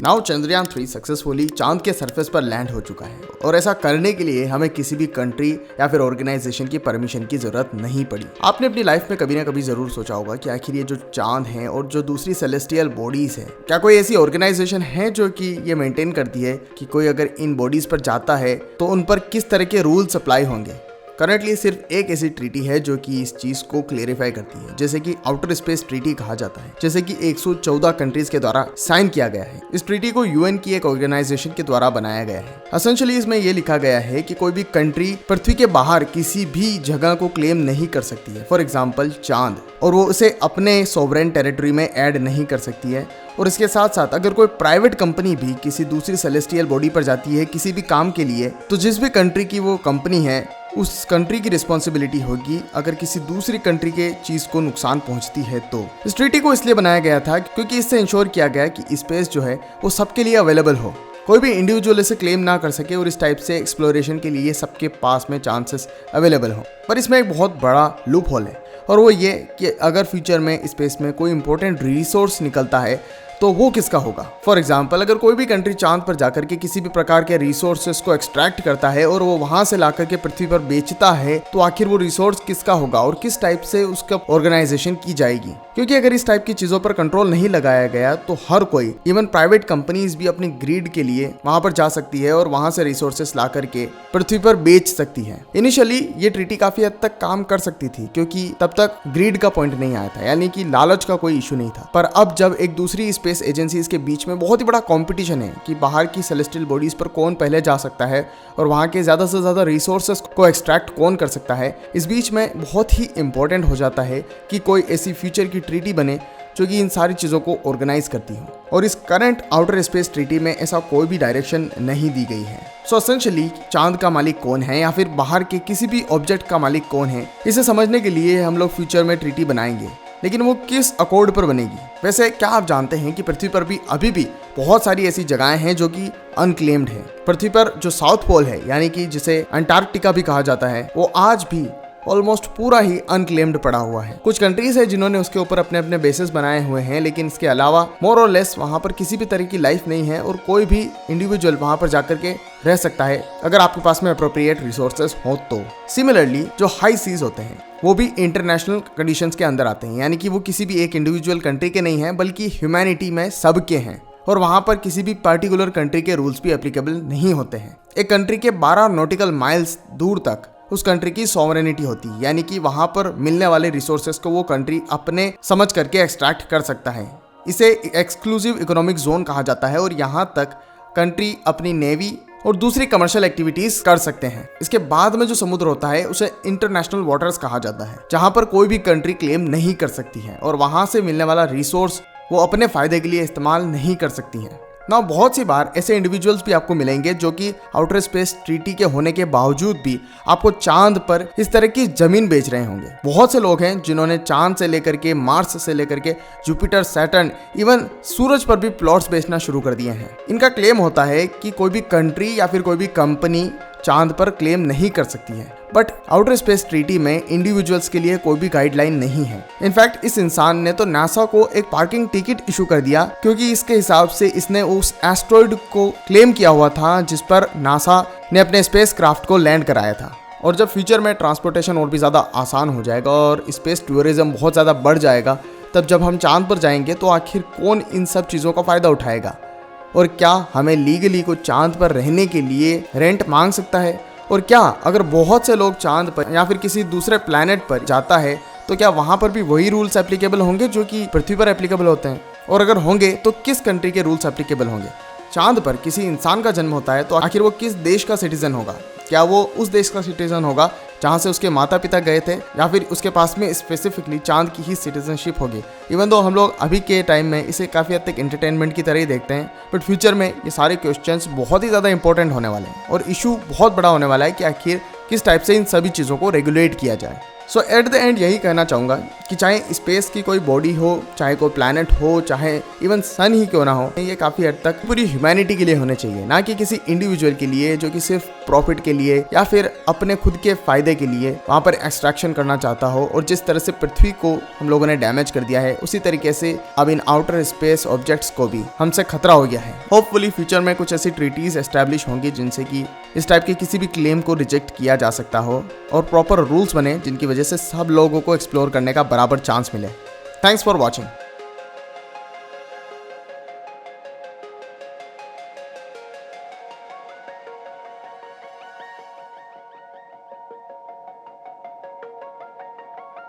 Now Chandrayaan 3 successfully चांद के surface पर लैंड हो चुका है और ऐसा करने के लिए हमें किसी भी कंट्री या फिर ऑर्गेनाइजेशन की परमिशन की जरूरत नहीं पड़ी। आपने अपनी लाइफ में कभी ना कभी जरूर सोचा होगा कि आखिर ये जो चांद है और जो दूसरी सेलेस्टियल बॉडीज है, क्या कोई ऐसी ऑर्गेनाइजेशन है जो कि ये मेंटेन करती है कि कोई अगर इन बॉडीज पर जाता है तो उन पर किस तरह के रूल्स अप्लाई होंगे। करंटली सिर्फ एक ऐसी ट्रीटी है जो कि इस चीज को क्लेरिफाई करती है, जैसे कि आउटर स्पेस ट्रीटी कहा जाता है, जैसे कि 114 कंट्रीज के द्वारा साइन किया गया है। इस ट्रीटी को यूएन की एक ऑर्गेनाइजेशन के द्वारा बनाया गया है। एसेंशियली इसमें यह लिखा गया है कि कोई भी कंट्री पृथ्वी के बाहर किसी भी जगह को क्लेम नहीं कर सकती है, फॉर एग्जाम्पल चांद, और वो उसे अपने सोवरेन टेरिटरी में ऐड नहीं कर सकती है। और इसके साथ साथ अगर कोई प्राइवेट कंपनी भी किसी दूसरी सेलेस्टियल बॉडी पर जाती है किसी भी काम के लिए, तो जिस भी कंट्री की वो कंपनी है उस कंट्री की रिस्पॉन्सिबिलिटी होगी अगर किसी दूसरी कंट्री के चीज को नुकसान पहुंचती है तो। इस ट्रीटी को इसलिए बनाया गया था क्योंकि इससे इंश्योर किया गया कि स्पेस जो है वो सबके लिए अवेलेबल हो, कोई भी इंडिविजुअल इसे क्लेम ना कर सके और इस टाइप से एक्सप्लोरेशन के लिए सबके पास में चांसेस अवेलेबल हो। पर इसमें एक बहुत बड़ा लूप होल है और वो ये कि अगर फ्यूचर में स्पेस में कोई इंपॉर्टेंट रिसोर्स निकलता है तो वो किसका होगा। फॉर एग्जाम्पल अगर कोई भी कंट्री चांद पर जाकर के किसी भी प्रकार के रिसोर्सेस को एक्सट्रैक्ट करता है और वो वहां से लाकर के पृथ्वी पर बेचता है, तो आखिर वो रिसोर्स किसका होगा और किस टाइप से उसका ऑर्गेनाइजेशन की जाएगी। क्योंकि अगर इस टाइप की चीजों पर कंट्रोल नहीं लगाया गया तो हर कोई, इवन प्राइवेट कंपनीज भी अपनी ग्रीड के लिए वहां पर जा सकती है और वहां से रिसोर्सेस ला करके पृथ्वी पर बेच सकती है। इनिशियली ये ट्रीटी काफी हद तक काम कर सकती थी क्योंकि तब तक ग्रीड का पॉइंट नहीं आया था, यानी कि लालच का कोई इशू नहीं था। पर अब जब एक दूसरी स्पेस एजेंसीज के बीच में बहुत ही बड़ा कंपटीशन है कि बाहर की सेलेस्टियल बॉडीज पर कौन पहले जा सकता है और वहां के ज्यादा से ज्यादा रिसोर्सेस को एक्सट्रैक्ट कौन कर सकता है, इस बीच में बहुत ही इंपॉर्टेंट हो जाता है कि कोई ऐसी फ्यूचर की ट्रीटी बने जो कि इन सारी चीजों को ऑर्गेनाइज करती हो। और इस करंट आउटर स्पेस ट्रीटी में ऐसा कोई भी डायरेक्शन नहीं दी गई है। सो एसेंशियली चांद का मालिक कौन है या फिर बाहर के किसी भी ऑब्जेक्ट का मालिक कौन है, इसे समझने के लिए हम लोग फ्यूचर में ट्रीटी बनाएंगे, लेकिन वो किस अकॉर्ड पर बनेगी। वैसे क्या आप जानते हैं कि पृथ्वी पर भी अभी भी बहुत सारी ऐसी जगहें हैं जो कि अनक्लेम्ड है। पृथ्वी पर जो साउथ पोल है, यानी कि जिसे अंटार्कटिका भी कहा जाता है, वो आज भी ऑलमोस्ट पूरा ही अनक्लेम्ड पड़ा हुआ है। कुछ कंट्रीज है जिन्होंने उसके ऊपर अपने अपने बेसेस बनाए हुए हैं, लेकिन इसके अलावा मोर और लेस वहां पर किसी भी तरह की लाइफ नहीं है और कोई भी इंडिविजुअल वहां पर जाकर के रह सकता है अगर आपके पास में अप्रोप्रिएट रिसोर्सेस हो तो। सिमिलरली जो हाई सीज होते हैं वो भी इंटरनेशनल कंडीशंस के अंदर आते हैं, यानी कि वो किसी भी एक इंडिविजुअल कंट्री के नहीं है बल्कि ह्यूमैनिटी में सबके हैं और वहां पर किसी भी पर्टिकुलर कंट्री के रूल्स भी एप्लीकेबल नहीं होते हैं। एक कंट्री के 12 नॉटिकल माइल्स दूर तक उस कंट्री की सॉवरेनिटी होती है, यानी कि वहां पर मिलने वाले रिसोर्सेस को वो कंट्री अपने समझ करके एक्सट्रैक्ट कर सकता है। इसे एक्सक्लूसिव इकोनॉमिक जोन कहा जाता है और यहाँ तक कंट्री अपनी नेवी और दूसरी कमर्शियल एक्टिविटीज कर सकते हैं। इसके बाद में जो समुद्र होता है उसे इंटरनेशनल वाटर्स कहा जाता है, जहां पर कोई भी कंट्री क्लेम नहीं कर सकती है और वहां से मिलने वाला रिसोर्स वो अपने फायदे के लिए इस्तेमाल नहीं कर सकती हैं। ना बहुत सी बार ऐसे इंडिविजुअल्स भी आपको मिलेंगे जो कि आउटर स्पेस ट्रीटी के होने के बावजूद भी आपको चांद पर इस तरह की जमीन बेच रहे होंगे। बहुत से लोग हैं जिन्होंने चांद से लेकर के मार्स से लेकर के जुपिटर, सैटर्न, इवन सूरज पर भी प्लॉट्स बेचना शुरू कर दिए हैं। इनका क्लेम होता है कि कोई भी कंट्री या फिर कोई भी कंपनी चांद पर क्लेम नहीं कर सकती है, बट आउटर स्पेस ट्रीटी में इंडिविजुअल्स के लिए कोई भी गाइडलाइन नहीं है। इनफैक्ट इस इंसान ने तो नासा को एक पार्किंग टिकट इशू कर दिया क्योंकि इसके हिसाब से इसने उस एस्ट्रॉइड को क्लेम किया हुआ था जिस पर नासा ने अपने स्पेस क्राफ्ट को लैंड कराया था। और जब फ्यूचर में ट्रांसपोर्टेशन और भी ज़्यादा आसान हो जाएगा और स्पेस टूरिज्म बहुत ज़्यादा बढ़ जाएगा, तब जब हम चांद पर जाएंगे तो आखिर कौन इन सब चीज़ों का फ़ायदा उठाएगा और क्या हमें लीगली को चांद पर रहने के लिए रेंट मांग सकता है। और क्या अगर बहुत से लोग चांद पर या फिर किसी दूसरे प्लैनेट पर जाता है तो क्या वहां पर भी वही रूल्स एप्लीकेबल होंगे जो कि पृथ्वी पर एप्लीकेबल होते हैं, और अगर होंगे तो किस कंट्री के रूल्स एप्लीकेबल होंगे। चांद पर किसी इंसान का जन्म होता है तो आखिर वो किस देश का सिटीजन होगा। क्या वो उस देश का सिटीजन होगा जहाँ से उसके माता पिता गए थे, या फिर उसके पास में स्पेसिफिकली चांद की ही सिटीजनशिप होगी। इवन दो हम लोग अभी के टाइम में इसे काफ़ी हद तक एंटरटेनमेंट की तरह ही देखते हैं, बट फ्यूचर में ये सारे क्वेश्चंस बहुत ही ज़्यादा इंपॉर्टेंट होने वाले हैं और इशू बहुत बड़ा होने वाला है कि आखिर किस टाइप से इन सभी चीज़ों को रेगुलेट किया जाए। सो एट द एंड यही कहना चाहूँगा कि चाहे स्पेस की कोई बॉडी हो, चाहे कोई प्लैनेट हो, चाहे इवन सन ही क्यों ना हो, ये काफ़ी हद तक पूरी ह्यूमैनिटी के लिए होने चाहिए, ना कि किसी इंडिविजुअल के लिए जो कि सिर्फ प्रॉफिट के लिए या फिर अपने खुद के फायदे के लिए वहाँ पर एक्सट्रैक्शन करना चाहता हो। और जिस तरह से पृथ्वी को हम लोगों ने डैमेज कर दिया है, उसी तरीके से अब इन आउटर स्पेस ऑब्जेक्ट्स को भी हमसे खतरा हो गया है। होपफुली फ्यूचर में कुछ ऐसी ट्रीटीज एस्टैब्लिश होंगी जिनसे कि इस टाइप के किसी भी क्लेम को रिजेक्ट किया जा सकता हो और प्रॉपर रूल्स बने जिनकी वजह से सब लोगों को एक्सप्लोर करने का बराबर चांस मिले। Thanks for watching.